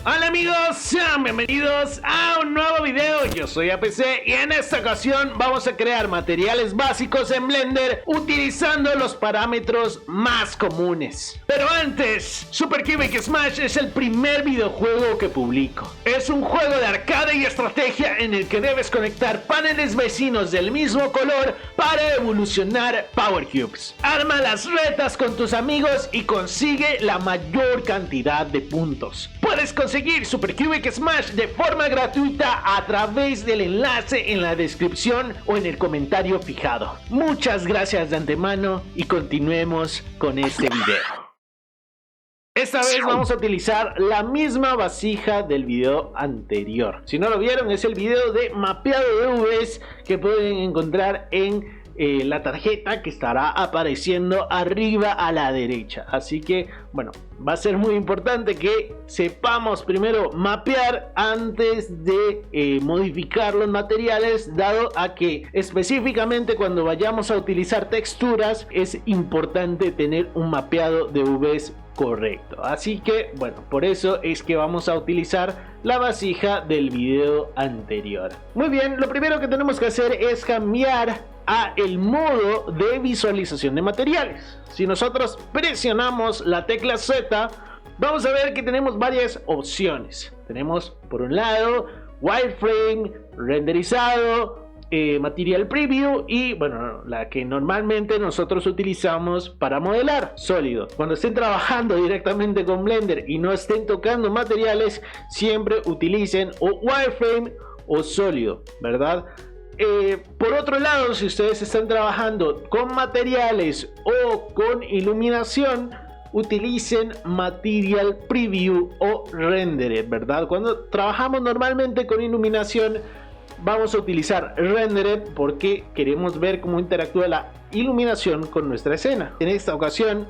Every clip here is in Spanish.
Hola amigos, sean bienvenidos a un nuevo video. Yo soy APC y en esta ocasión vamos a crear materiales básicos en Blender utilizando los parámetros más comunes. Pero antes, Super Cubic Smash es el primer videojuego que publico. Es un juego de arcade y estrategia en el que debes conectar paneles vecinos del mismo color para evolucionar Power Cubes. Arma las retas con tus amigos y consigue la mayor cantidad de puntos. Puedes conseguir Super Cubic Smash de forma gratuita a través del enlace en la descripción o en el comentario fijado. Muchas gracias de antemano y continuemos con este video. Esta vez vamos a utilizar la misma vasija del video anterior. Si no lo vieron, es el video de mapeado de UVs que pueden encontrar en la tarjeta que estará apareciendo arriba a la derecha. Así que bueno, va a ser muy importante que sepamos primero mapear antes de modificar los materiales, dado a que específicamente cuando vayamos a utilizar texturas es importante tener un mapeado de UVs correcto. Así que bueno, por eso es que vamos a utilizar la vasija del video anterior. Muy bien, lo primero que tenemos que hacer es cambiar a el modo de visualización de materiales. Si nosotros presionamos la tecla Z, vamos a ver que tenemos varias opciones. Tenemos por un lado wireframe, renderizado, material preview y bueno, la que normalmente nosotros utilizamos para modelar sólido. Cuando estén trabajando directamente con Blender y no estén tocando materiales, siempre utilicen o wireframe o sólido, ¿verdad? Por otro lado, si ustedes están trabajando con materiales o con iluminación, utilicen Material Preview o Rendered, ¿verdad? Cuando trabajamos normalmente con iluminación, vamos a utilizar Rendered porque queremos ver cómo interactúa la iluminación con nuestra escena. En esta ocasión,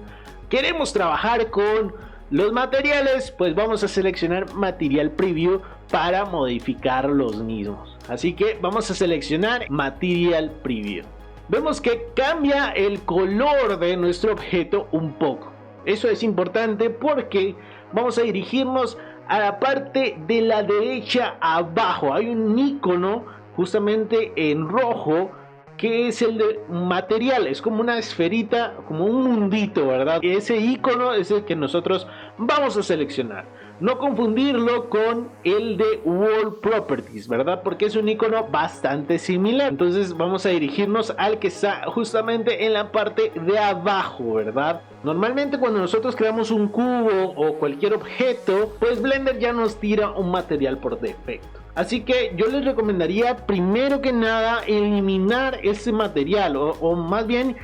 queremos trabajar con los materiales, pues vamos a seleccionar Material Preview para modificar los mismos. Así que vamos a seleccionar Material Preview. Vemos que cambia el color de nuestro objeto un poco. Eso es importante porque vamos a dirigirnos a la parte de la derecha abajo. Hay un icono justamente en rojo que es el de material, es como una esferita, como un mundito, ¿verdad? Ese icono es el que nosotros vamos a seleccionar. No confundirlo con el de World Properties, ¿verdad? Porque es un icono bastante similar. Entonces vamos a dirigirnos al que está justamente en la parte de abajo, ¿verdad? Normalmente cuando nosotros creamos un cubo o cualquier objeto, pues Blender ya nos tira un material por defecto. Así que yo les recomendaría primero que nada eliminar ese material o más bien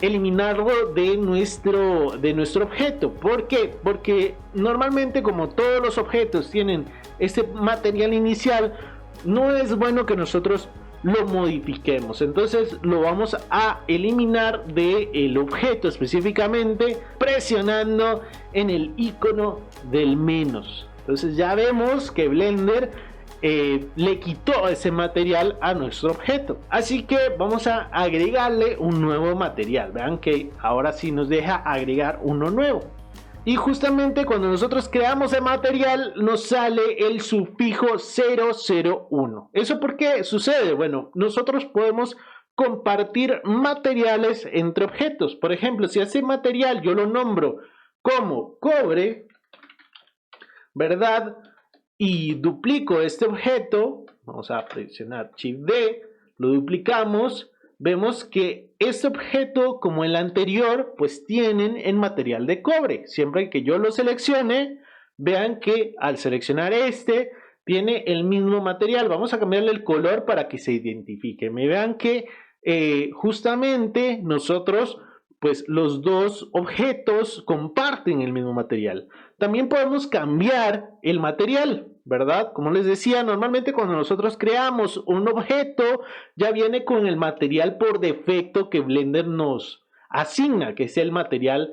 eliminarlo de nuestro objeto. ¿Por qué? Porque normalmente, como todos los objetos tienen este material inicial, no es bueno que nosotros lo modifiquemos. Entonces lo vamos a eliminar del objeto, específicamente presionando en el icono del menos. Entonces ya vemos que Blender le quitó ese material a nuestro objeto. Así que vamos a agregarle un nuevo material. Vean que ahora sí nos deja agregar uno nuevo. Y justamente cuando nosotros creamos el material nos sale el sufijo 001. ¿Eso por qué sucede? Bueno, nosotros podemos compartir materiales entre objetos. Por ejemplo, si ese material yo lo nombro como cobre, ¿verdad? Y duplico este objeto, vamos a presionar Shift D, lo duplicamos, vemos que este objeto, como el anterior, pues tienen el material de cobre. Siempre que yo lo seleccione, vean que al seleccionar este, tiene el mismo material. Vamos a cambiarle el color para que se identifique. Me vean que justamente nosotros, pues los dos objetos comparten el mismo material. También podemos cambiar el material, ¿verdad? Como les decía, normalmente cuando nosotros creamos un objeto, ya viene con el material por defecto que Blender nos asigna, que es el material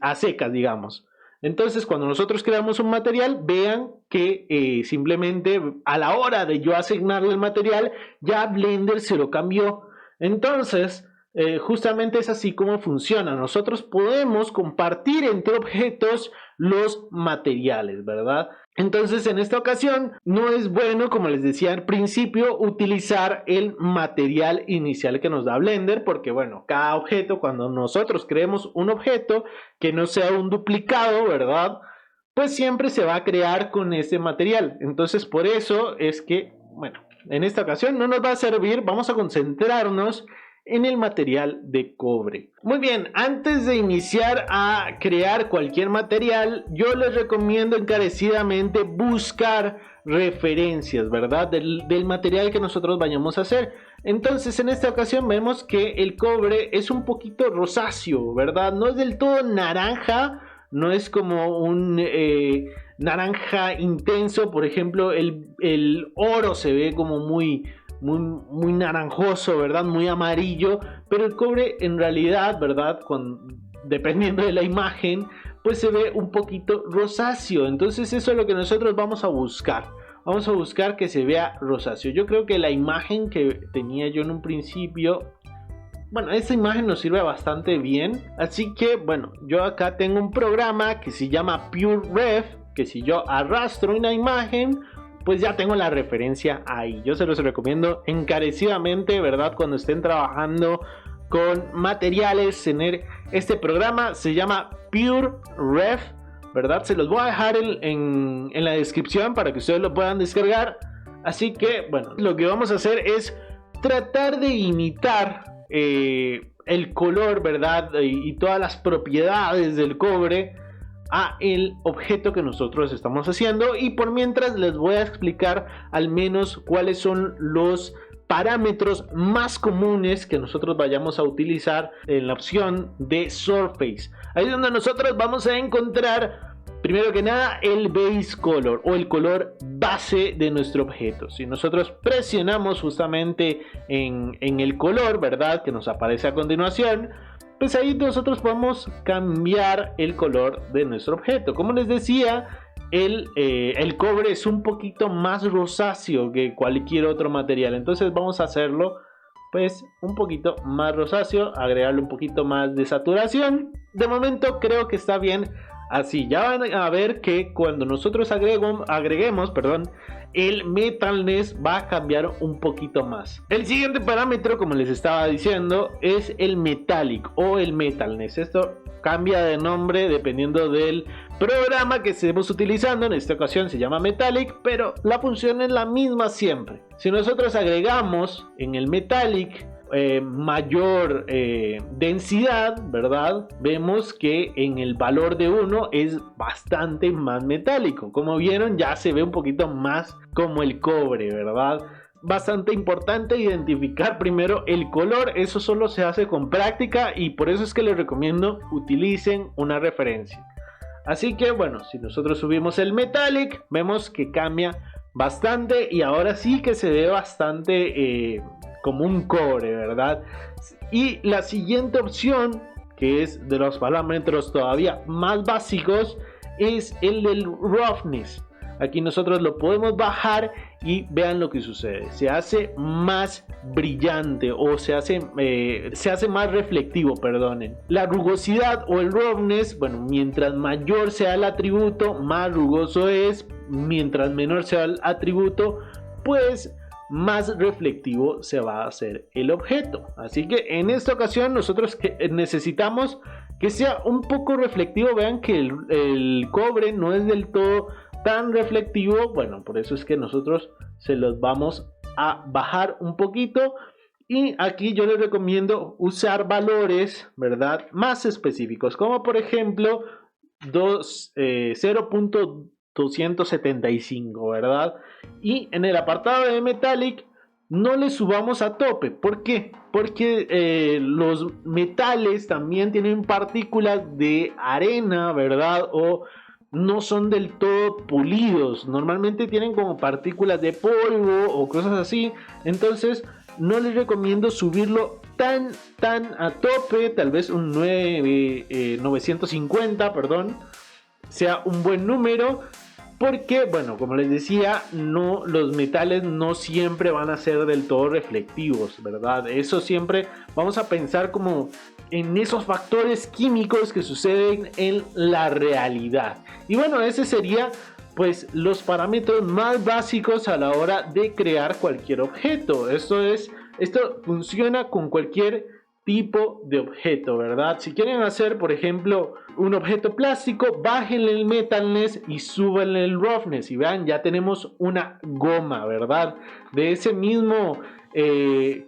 a secas, digamos. Entonces, cuando nosotros creamos un material, vean que simplemente a la hora de yo asignarle el material, ya Blender se lo cambió. Entonces, justamente es así como funciona. Nosotros podemos compartir entre objetos los materiales, ¿verdad? Entonces, en esta ocasión, no es bueno, como les decía al principio, utilizar el material inicial que nos da Blender, porque, bueno, cada objeto, cuando nosotros creemos un objeto que no sea un duplicado, ¿verdad? Pues siempre se va a crear con ese material. Entonces, por eso es que, bueno, en esta ocasión no nos va a servir. Vamos a concentrarnos en el material de cobre. Muy bien, antes de iniciar a crear cualquier material, yo les recomiendo encarecidamente buscar referencias, ¿verdad? Del material que nosotros vayamos a hacer. Entonces, en esta ocasión vemos que el cobre es un poquito rosáceo, ¿verdad? No es del todo naranja, no es como un naranja intenso. Por ejemplo, el oro se ve como muy naranjoso, ¿verdad? Muy amarillo, pero el cobre en realidad, ¿verdad? Dependiendo de la imagen, pues se ve un poquito rosáceo. Entonces eso es lo que nosotros vamos a buscar. Vamos a buscar que se vea rosáceo. Yo creo que la imagen que tenía yo en un principio, bueno, esta imagen nos sirve bastante bien. Así que, bueno, yo acá tengo un programa que se llama PureRef, que si yo arrastro una imagen, pues ya tengo la referencia ahí. Yo se los recomiendo encarecidamente, ¿verdad? Cuando estén trabajando con materiales, tener este programa. Se llama PureRef, ¿verdad? Se los voy a dejar en la descripción para que ustedes lo puedan descargar. Así que, bueno, lo que vamos a hacer es tratar de imitar el color, ¿verdad? Y todas las propiedades del cobre a el objeto que nosotros estamos haciendo. Y por mientras les voy a explicar al menos cuáles son los parámetros más comunes que nosotros vayamos a utilizar en la opción de Surface. Ahí es donde nosotros vamos a encontrar, primero que nada, el base color o el color base de nuestro objeto. Si nosotros presionamos justamente en el color, ¿verdad?, que nos aparece a continuación, pues ahí nosotros podemos cambiar el color de nuestro objeto. Como les decía, el cobre es un poquito más rosáceo que cualquier otro material. Entonces vamos a hacerlo pues un poquito más rosáceo, agregarle un poquito más de saturación. De momento creo que está bien así. Ya van a ver que cuando nosotros agreguemos, el metalness va a cambiar un poquito más. El siguiente parámetro, como les estaba diciendo, es el metallic o el metalness. Esto cambia de nombre dependiendo del programa que estemos utilizando. En esta ocasión se llama metallic, pero la función es la misma siempre. Si nosotros agregamos en el metallic mayor densidad, ¿verdad?, vemos que en el valor de 1 es bastante más metálico. Como vieron, ya se ve un poquito más como el cobre, ¿verdad? Bastante importante identificar primero el color. Eso solo se hace con práctica y por eso es que les recomiendo utilicen una referencia. Así que, bueno, si nosotros subimos el metallic, vemos que cambia bastante y ahora sí que se ve bastante como un cobre, ¿verdad? Y la siguiente opción, que es de los parámetros todavía más básicos, es el del roughness. Aquí nosotros lo podemos bajar y vean lo que sucede. Se hace más brillante o se hace más reflectivo, perdonen. La rugosidad o el roughness, bueno, mientras mayor sea el atributo, más rugoso es. Mientras menor sea el atributo, pues más reflectivo se va a hacer el objeto. Así que en esta ocasión nosotros necesitamos que sea un poco reflectivo. Vean que el cobre no es del todo tan reflectivo. Bueno, por eso es que nosotros se los vamos a bajar un poquito. Y aquí yo les recomiendo usar valores, ¿verdad?, más específicos, como por ejemplo 0.275, ¿verdad? Y en el apartado de metallic no le subamos a tope. ¿Por qué? Porque los metales también tienen partículas de arena, ¿verdad? O no son del todo pulidos. Normalmente tienen como partículas de polvo o cosas así. Entonces no les recomiendo subirlo tan a tope. Tal vez un 950, sea un buen número. porque, bueno, como les decía, los metales no siempre van a ser del todo reflectivos, ¿verdad? Eso siempre vamos a pensar como en esos factores químicos que suceden en la realidad. Y bueno, ese sería pues los parámetros más básicos a la hora de crear cualquier objeto. Esto funciona con cualquier tipo de objeto, ¿verdad? Si quieren hacer, por ejemplo, un objeto plástico, bájenle el metalness y súbanle el roughness y vean, ya tenemos una goma, ¿verdad? De ese mismo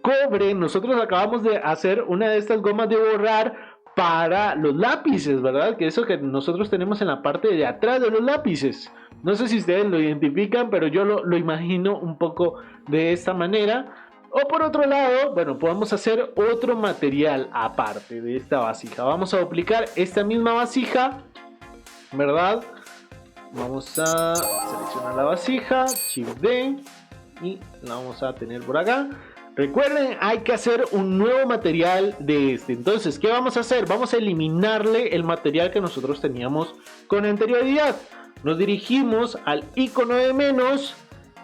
cobre, nosotros acabamos de hacer una de estas gomas de borrar para los lápices, ¿verdad? Que eso que nosotros tenemos en la parte de atrás de los lápices. No sé si ustedes lo identifican, pero yo lo imagino un poco de esta manera. O por otro lado, bueno, podemos hacer otro material aparte de esta vasija. Vamos a aplicar esta misma vasija, ¿verdad? Vamos a seleccionar la vasija, Shift D, y la vamos a tener por acá. Recuerden, hay que hacer un nuevo material de este. Entonces, ¿qué vamos a hacer? Vamos a eliminarle el material que nosotros teníamos con anterioridad. Nos dirigimos al icono de menos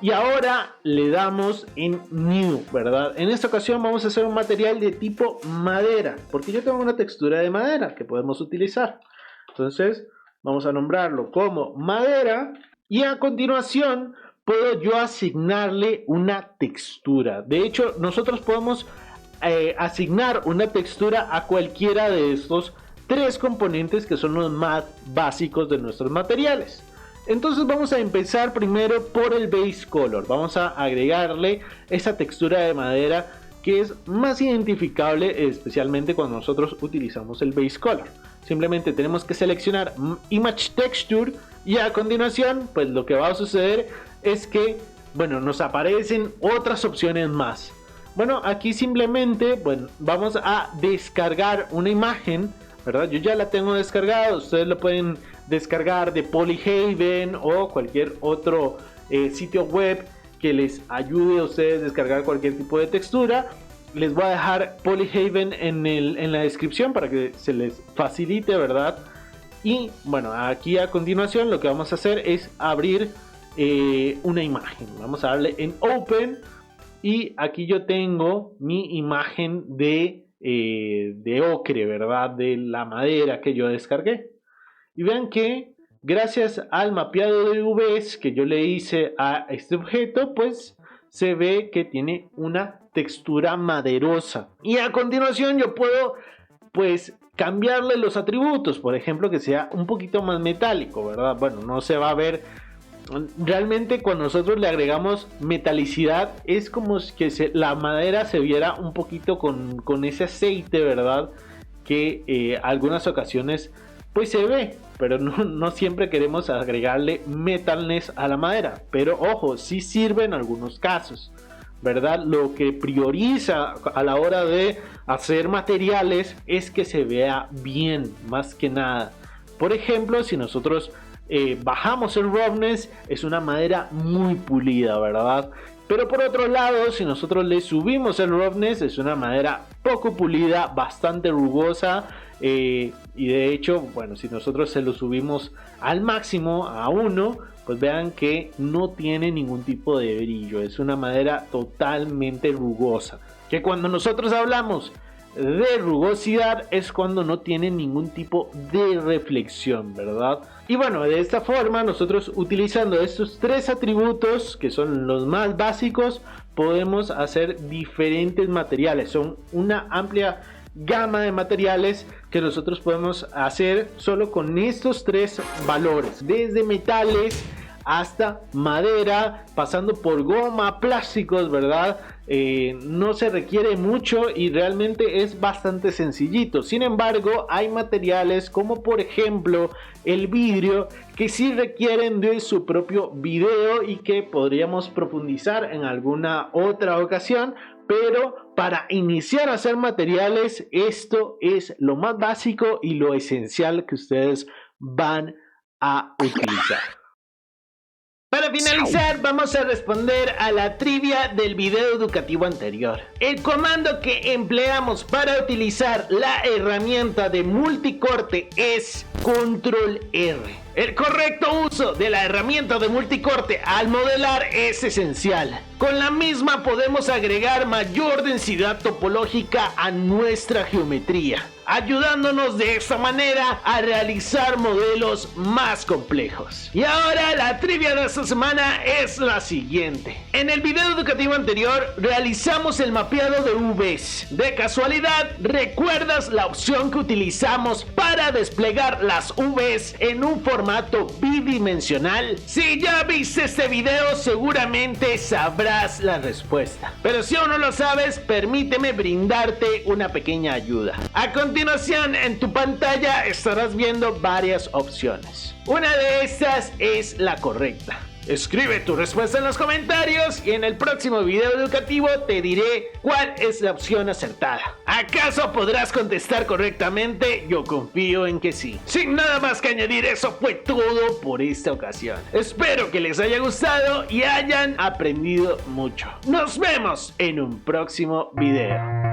y ahora le damos en New, ¿verdad? En esta ocasión vamos a hacer un material de tipo madera, porque yo tengo una textura de madera que podemos utilizar. Entonces, vamos a nombrarlo como madera y a continuación puedo yo asignarle una textura. De hecho, nosotros podemos asignar una textura a cualquiera de estos tres componentes que son los más básicos de nuestros materiales. Entonces vamos a empezar primero por el base color. Vamos a agregarle esa textura de madera que es más identificable, especialmente cuando nosotros utilizamos el base color. Simplemente tenemos que seleccionar Image Texture y a continuación, pues lo que va a suceder es que, bueno, nos aparecen otras opciones más. Bueno, aquí simplemente, bueno, vamos a descargar una imagen, ¿verdad? Yo ya la tengo descargada, ustedes lo pueden descargar de Polyhaven o cualquier otro sitio web que les ayude a ustedes a descargar cualquier tipo de textura. Les voy a dejar Polyhaven en la descripción para que se les facilite, ¿verdad? Y bueno, aquí a continuación lo que vamos a hacer es abrir una imagen. Vamos a darle en Open y aquí yo tengo mi imagen de ocre, ¿verdad? De la madera que yo descargué. Y vean que gracias al mapeado de UVs que yo le hice a este objeto, pues se ve que tiene una textura maderosa. Y a continuación yo puedo pues cambiarle los atributos, por ejemplo que sea un poquito más metálico, ¿verdad? Bueno, no se va a ver. Realmente cuando nosotros le agregamos metalicidad es como que la madera se viera un poquito con ese aceite, ¿verdad? Que algunas ocasiones pues se ve, pero no siempre queremos agregarle metalness a la madera. Pero ojo, sí sirve en algunos casos, ¿verdad? Lo que prioriza a la hora de hacer materiales es que se vea bien, más que nada. Por ejemplo, si nosotros bajamos el roughness, es una madera muy pulida, ¿verdad? Pero por otro lado, si nosotros le subimos el roughness, es una madera poco pulida, bastante rugosa. Y de hecho, bueno, si nosotros se lo subimos al máximo, a 1, pues vean que no tiene ningún tipo de brillo. Es una madera totalmente rugosa. Que cuando nosotros hablamos de rugosidad es cuando no tiene ningún tipo de reflexión, ¿verdad? Y bueno, de esta forma nosotros utilizando estos tres atributos que son los más básicos podemos hacer diferentes materiales. Son una amplia gama de materiales que nosotros podemos hacer solo con estos tres valores, desde metales hasta madera, pasando por goma, plásticos, ¿verdad? No se requiere mucho y realmente es bastante sencillito. Sin embargo, hay materiales como por ejemplo el vidrio que sí requieren de su propio video y que podríamos profundizar en alguna otra ocasión. Pero para iniciar a hacer materiales, esto es lo más básico y lo esencial que ustedes van a utilizar. Para finalizar, vamos a responder a la trivia del video educativo anterior. El comando que empleamos para utilizar la herramienta de multicorte es Control R. El correcto uso de la herramienta de multicorte al modelar es esencial. Con la misma podemos agregar mayor densidad topológica a nuestra geometría, ayudándonos de esta manera a realizar modelos más complejos. Y ahora la trivia de esta semana es la siguiente. En el video educativo anterior realizamos el mapeado de UVs. De casualidad, ¿recuerdas la opción que utilizamos para desplegar las UVs en un formato bidimensional? Si ya viste este video, seguramente sabrás la respuesta. Pero si aún no lo sabes, permíteme brindarte una pequeña ayuda. A continuación, en tu pantalla estarás viendo varias opciones. Una de estas es la correcta. Escribe tu respuesta en los comentarios y en el próximo video educativo te diré cuál es la opción acertada. ¿Acaso podrás contestar correctamente? Yo confío en que sí. Sin nada más que añadir, eso fue todo por esta ocasión. Espero que les haya gustado y hayan aprendido mucho. Nos vemos en un próximo video.